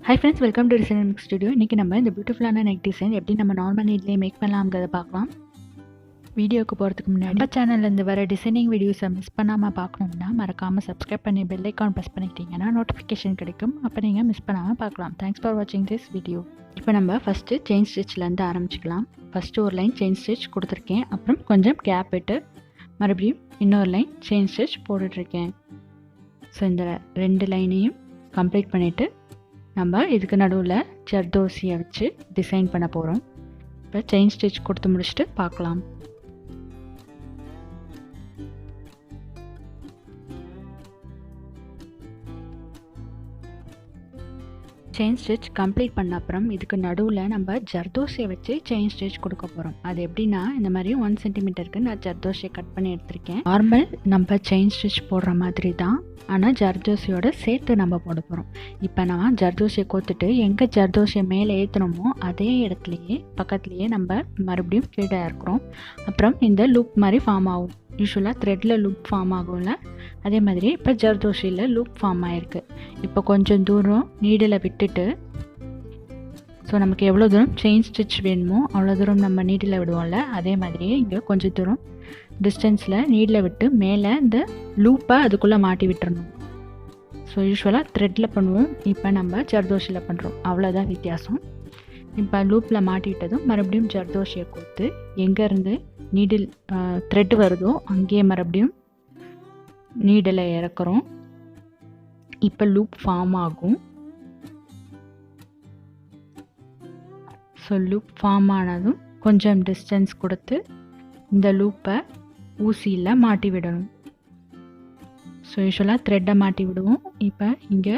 Hi friends, welcome to Design Mix Studio. இன்னைக்கு நம்ம இந்த பியூட்டிஃபுல்லான நெக் டிசைன் எப்படி நம்ம நார்மல் நீட்லயே மேக் பண்ணலாம்ங்கறத பார்க்கலாம். வீடியோக்கு போறதுக்கு முன்னாடி நம்ம சேனல்ல இருந்து வர டிசைனிங் வீடியோஸை மிஸ் பண்ணாம பார்க்கணும்னா மறக்காம subscribe பண்ணி bell icon press பண்ணிட்டீங்கன்னா நோட்டிஃபிகேஷன் கிடைக்கும். அப்ப நீங்க மிஸ் பண்ணாம பார்க்கலாம். Thanks for watching this video. இப்போ நம்ம ஃபர்ஸ்ட் செயின் ஸ்டிச்ல இருந்து ஆரம்பிச்சுக்கலாம். ஃபர்ஸ்ட் ஒரு லைன் செயின் ஸ்டிச் கொடுத்திருக்கேன். அப்புறம் கொஞ்சம் கேப் விட்டு மறுபடியும் இன்னொரு லைன் செயின் ஸ்டிச் போட்டுட்டு இருக்கேன். சோ இந்த ரெண்டு லைனையும் கம்ப்ளீட் பண்ணிட்டு நம்ம இதுக்கு நடுவில் ஜர்தோசியை வச்சு டிசைன் பண்ண போகிறோம். இப்போ செயின் ஸ்டிச் கொடுத்து முடிச்சுட்டு பார்க்கலாம். செயின் ஸ்டிச் கம்ப்ளீட் பண்ண அப்புறம் இதுக்கு நடுவில் நம்ம ஜர்தோசியை வச்சு செயின் ஸ்டிச் கொடுக்க போகிறோம். அது எப்படின்னா இந்த மாதிரி 1 சென்டிமீட்டருக்கு நான் ஜர்தோசியை கட் பண்ணி எடுத்திருக்கேன். நார்மல் நம்ம செயின் ஸ்டிச் போடுற மாதிரி தான், ஆனால் ஜர்தோசியோட சேர்த்து நம்ம போட போகிறோம். இப்போ நம்ம ஜர்தோசியை கோத்துட்டு எங்கே ஜர்தோசியை மேலே ஏற்றணுமோ அதே இடத்துலையே பக்கத்துலேயே நம்ம மறுபடியும் கீழே இருக்கிறோம். அப்புறம் இந்த லூப் மாதிரி ஃபார்ம் ஆகும். யூஸ்வலாக த்ரெட்டில் லூப் ஃபார்ம் ஆகும்ல, அதே மாதிரி இப்போ ஜர்தோசியில் லூப் ஃபார்ம் ஆகிருக்கு. இப்போ கொஞ்சம் தூரம் நீடில் விட்டுட்டு, ஸோ நமக்கு எவ்வளோ தூரம் செயின் ஸ்டிச் வேணுமோ அவ்வளோ தூரம் நம்ம நீடில் விடுவோம்ல, அதே மாதிரியே இங்கே கொஞ்சம் தூரம் டிஸ்டன்ஸில் நீடில் விட்டு மேலே இந்த லூப்பை அதுக்குள்ளே மாட்டி விட்டுறணும். ஸோ யூஸ்வலாக த்ரெட்டில் பண்ணுவோம், இப்போ நம்ம ஜர்தோசியில் பண்ணுறோம், அவ்வளோதான் வித்தியாசம். இப்போ லூப்பில் மாட்டிவிட்டதும் மறுபடியும் ஜர்தோசியை கொடுத்து எங்கேருந்து நீடில் த்ரெட் வருதோ அங்கேயே மறுபடியும் நீடில் இறக்குறோம். இப்போ லூப் ஃபார்ம் ஆகும். ஸோ லூப் ஃபார்ம் ஆனதும் கொஞ்சம் டிஸ்டன்ஸ் கொடுத்து இந்த லூப்பை ஊசியில் மாட்டி விடணும். ஸோ யூஸ்வலாக த்ரெட்டை மாட்டி விடுவோம், இப்போ இங்கே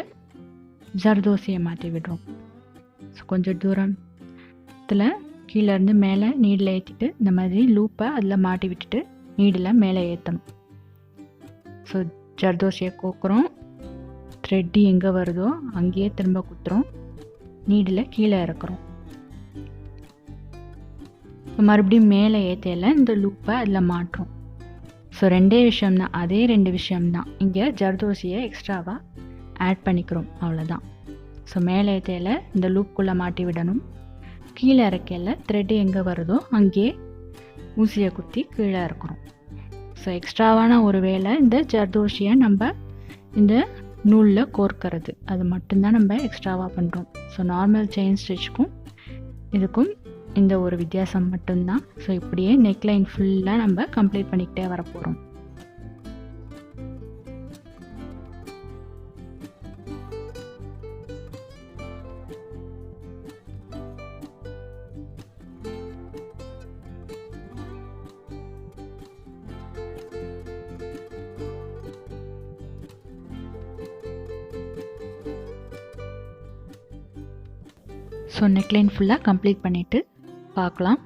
ஜர்தோசியை மாட்டி விடுறோம். ஸோ கொஞ்சம் தூரத்தில் கீழேருந்து மேலே நீடில் ஏற்றிட்டு இந்த மாதிரி லூப்பை அதில் மாட்டி விட்டுட்டு நீடில் மேலே ஏற்றணும். ஸோ ஜர்தோசியை கோக்குறோம், த்ரெட்டு எங்கே வருதோ அங்கேயே திரும்ப குத்துறோம், நீடில் கீழே இறக்குறோம். மறுபடியும் மேலே ஏற்றையில் இந்த லூப்பை அதில் மாட்டுறோம். ஸோ ரெண்டே விஷயம்தான், அதே 2 விஷயம்தான். இங்கே ஜர்தோசியை எக்ஸ்ட்ராவாக ஆட் பண்ணிக்கிறோம், அவ்வளோதான். ஸோ மேலே ஏற்றையில் இந்த லூப்புக்குள்ளே மாட்டி விடணும், கீழே இறக்கையில் த்ரெட்டு எங்கே வருதோ அங்கேயே ஊசியை குத்தி கீழே இறக்குறோம். ஸோ எக்ஸ்ட்ராவான ஒரு வேலை இந்த ஜர்தோசியை நம்ம இந்த நூலில் கோர்க்கிறது, அது மட்டும்தான் நம்ம எக்ஸ்ட்ராவாக பண்ணுறோம். ஸோ நார்மல் செயின் ஸ்டிச்சுக்கும் இதுக்கும் இந்த ஒரு வித்தியாசம் மட்டும்தான். ஸோ இப்படியே நெக்லைன் ஃபுல்லாக நம்ம கம்ப்ளீட் பண்ணிக்கிட்டே வர போகிறோம். ஸோ நெக்லைன் ஃபுல்லாக கம்ப்ளீட் பண்ணிவிட்டு பார்க்கலாம்.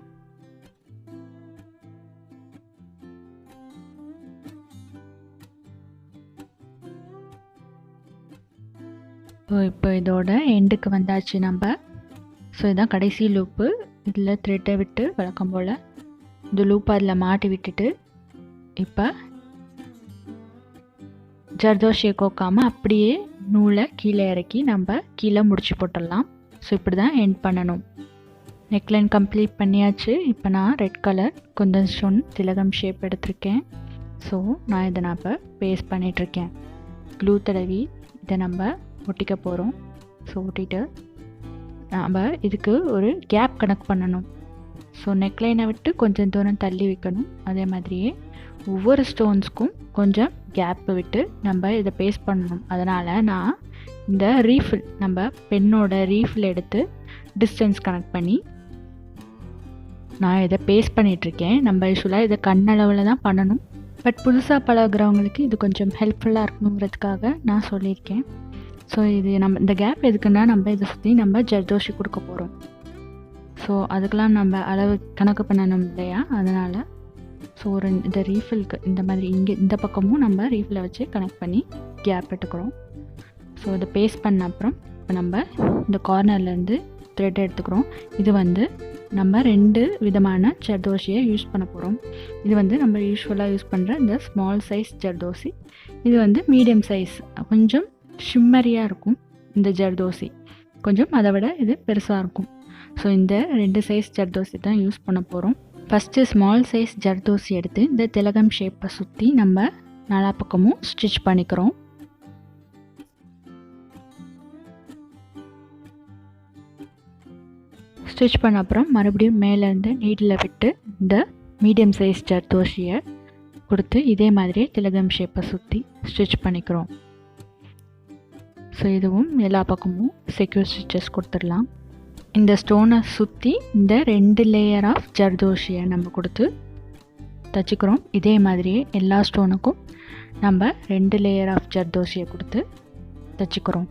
ஸோ இப்போ இதோட எண்டுக்கு வந்தாச்சு நம்ம. ஸோ இதுதான் கடைசி லூப்பு. இதில் த்ரெட்டை விட்டு வழக்கம் போல் இந்த லூப்பை அதில் மாட்டி விட்டுட்டு இப்போ ஜர்தோசியை கோக்காமல் அப்படியே நூலை கீழே இறக்கி நம்ம கீழே முடிச்சு போட்டுடலாம். ஸோ இப்படி தான் எண்ட் பண்ணணும். நெக்லைன் கம்ப்ளீட் பண்ணியாச்சு. இப்போ நான் ரெட் கலர் குந்தன் ஸ்டோன் திலகம் ஷேப் எடுத்திருக்கேன். ஸோ நான் இதை இப்போ பேஸ்ட் பண்ணிகிட்ருக்கேன். க்ளூ தடவி இதை நம்ம ஒட்டிக்க போகிறோம். ஸோ ஒட்டிட்டு நம்ம இதுக்கு ஒரு கேப் கனெக்ட் பண்ணணும். ஸோ நெக்லைனை விட்டு கொஞ்சம் தூரம் தள்ளி வைக்கணும். அதே மாதிரியே ஒவ்வொரு ஸ்டோன்ஸ்க்கும் கொஞ்சம் கேப்பு விட்டு நம்ம இதை பேஸ்ட் பண்ணணும். அதனால் நான் இந்த ரீஃபில் நம்ம பெண்ணோட ரீஃபில் எடுத்து டிஸ்டன்ஸ் கனெக்ட் பண்ணி நான் இதை பேஸ்ட் பண்ணிகிட்ருக்கேன். நம்ம யூஸ்வலாக இதை கண்ணளவில் தான் பண்ணணும், பட் புதுசாக பழகிறவங்களுக்கு இது கொஞ்சம் ஹெல்ப்ஃபுல்லாக இருக்கணுங்கிறதுக்காக நான் சொல்லியிருக்கேன். ஸோ இது நம்ம இந்த கேப் எதுக்குன்னா நம்ம இதை சுற்றி நம்ம ஜர்தோசி கொடுக்க போகிறோம். ஸோ அதுக்கெலாம் நம்ம அளவு கணக்கு பண்ணணும் இல்லையா, அதனால் ஸோ ஒரு இந்த ரீஃபில்க்கு இந்த மாதிரி இங்கே இந்த பக்கமும் நம்ம ரீஃபில் வச்சு கனெக்ட் பண்ணி கேப் எடுத்துக்கிறோம். ஸோ இதை பேஸ்ட் பண்ண அப்புறம் இப்போ நம்ம இந்த கார்னர்லேருந்து த்ரெட் எடுத்துக்கிறோம். இது நம்ம 2 விதமான ஜர்தோசியை யூஸ் பண்ண போகிறோம். இது நம்ம யூஸ்வலாக யூஸ் பண்ணுற இந்த ஸ்மால் சைஸ் ஜர்தோசி. இது மீடியம் சைஸ், கொஞ்சம் ஷிம்மரியாக இருக்கும் இந்த ஜர்தோசி. கொஞ்சம் அதை விட இது பெருசாக இருக்கும். ஸோ இந்த 2 சைஸ் ஜர்தோசி தான் யூஸ் பண்ண போகிறோம். ஃபஸ்ட்டு ஸ்மால் சைஸ் ஜர்தோசி எடுத்து இந்த திலகம் ஷேப்பை சுற்றி நம்ம நாலா பக்கமும் ஸ்டிச் பண்ணிக்கிறோம். ஸ்டிச் பண்ண அப்புறம் மறுபடியும் மேலேருந்து நீடில் விட்டு இந்த மீடியம் சைஸ் ஜர்தோசியை கொடுத்து இதே மாதிரியே திலகம் ஷேப்பை சுற்றி ஸ்டிச் பண்ணிக்கிறோம். ஸோ இதுவும் எல்லா பக்கமும் செக்யூர் ஸ்டிச்சஸ் கொடுத்துடலாம். இந்த ஸ்டோனை சுற்றி இந்த 2 லேயர் ஆஃப் ஜர்தோசியை நம்ம கொடுத்து தச்சுக்கிறோம். இதே மாதிரியே எல்லா ஸ்டோனுக்கும் நம்ம 2 லேயர் ஆஃப் ஜர்தோசியை கொடுத்து தச்சுக்கிறோம்.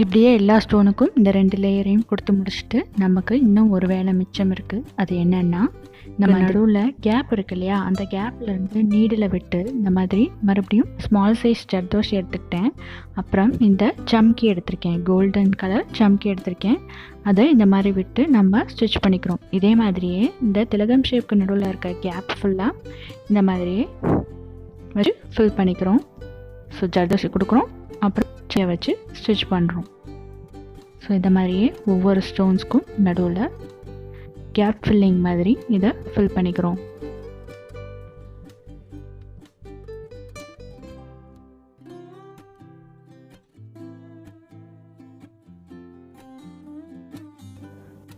இப்படியே எல்லா ஸ்டோனுக்கும் இந்த 2 லேயரையும் கொடுத்து முடிச்சுட்டு நமக்கு இன்னும் ஒரு வேலை மிச்சம் இருக்குது. அது என்னென்னா, நம்ம நடுவில் கேப் இருக்கு இல்லையா, அந்த கேப்லேருந்து நீடில் விட்டு இந்த மாதிரி மறுபடியும் ஸ்மால் சைஸ் ஜர்தோசி எடுத்துக்கிட்டேன். அப்புறம் இந்த சம்கி எடுத்திருக்கேன், கோல்டன் கலர் சம்கி எடுத்திருக்கேன். அதை இந்த மாதிரி விட்டு நம்ம ஸ்டிச் பண்ணிக்கிறோம். இதே மாதிரியே இந்த திலகம் ஷேப்க்கு நடுவில் இருக்க கேப் ஃபுல்லாக இந்த மாதிரியே வச்சு ஃபில் பண்ணிக்கிறோம். ஸோ ஜர்தோசி கொடுக்குறோம், அப்புறம் வச்சு ஸ்டிச் பண்ணுறோம். ஸோ இந்த மாதிரியே ஒவ்வொரு ஸ்டோன்ஸ்க்கும் நடுவில் கேப் ஃபில்லிங் மாதிரி இதை ஃபில் பண்ணிக்கிறோம்.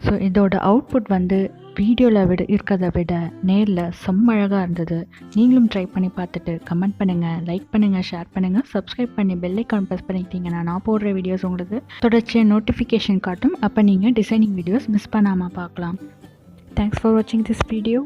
ஸோ இதோட அவுட்புட் வந்து வீடியோவில் இருக்கிறத விட நேரில் செம்ம அழகாக இருந்தது. நீங்களும் ட்ரை பண்ணி பார்த்துட்டு கமெண்ட் பண்ணுங்கள், லைக் பண்ணுங்கள், ஷேர் பண்ணுங்கள், சப்ஸ்கிரைப் பண்ணி பெல் ஐக்கான் ப்ரெஸ் பண்ணிக்கிட்டீங்கன்னா நான் போடுற வீடியோஸ் உங்களுக்கு தொடர்ச்சியாக நோட்டிஃபிகேஷன் காட்டும். அப்போ நீங்கள் டிசைனிங் வீடியோஸ் மிஸ் பண்ணாமல் பார்க்கலாம். தேங்க்ஸ் ஃபார் வாட்சிங் திஸ் வீடியோ.